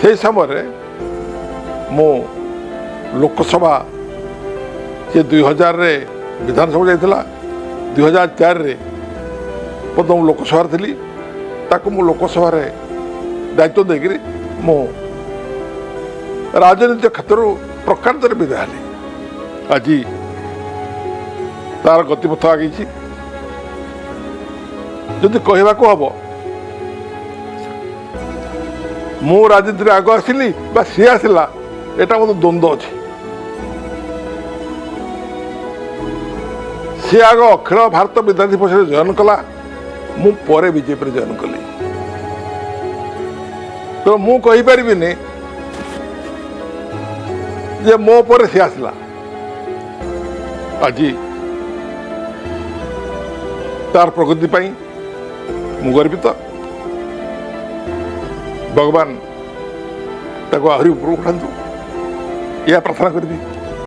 से समय मो लोकसभा से 2000 रे विधानसभा जाइला 2004 रे प्रथम लोकसभा थी ताकू मु लोकसभा रे दायित्व देकर मु राजनीति क्षेत्र प्रकांतर विदा हेली आज तार गतिपथ आगे जदि कहवाक हम मु राजनीति आग आसली बा सी आसला एटा मत द्वंद्व अच्छे सी आग अखिल भारत विद्यार्थी परिषद जॉइन कला मु परे बीजेपी जॉइन कली तो मु कहीपरिनी जे मो पर सी आसला आज तार प्रगति पाई मु गर्वित भगवान ताको आहरी ऊपर उठातु यह प्रार्थना करी।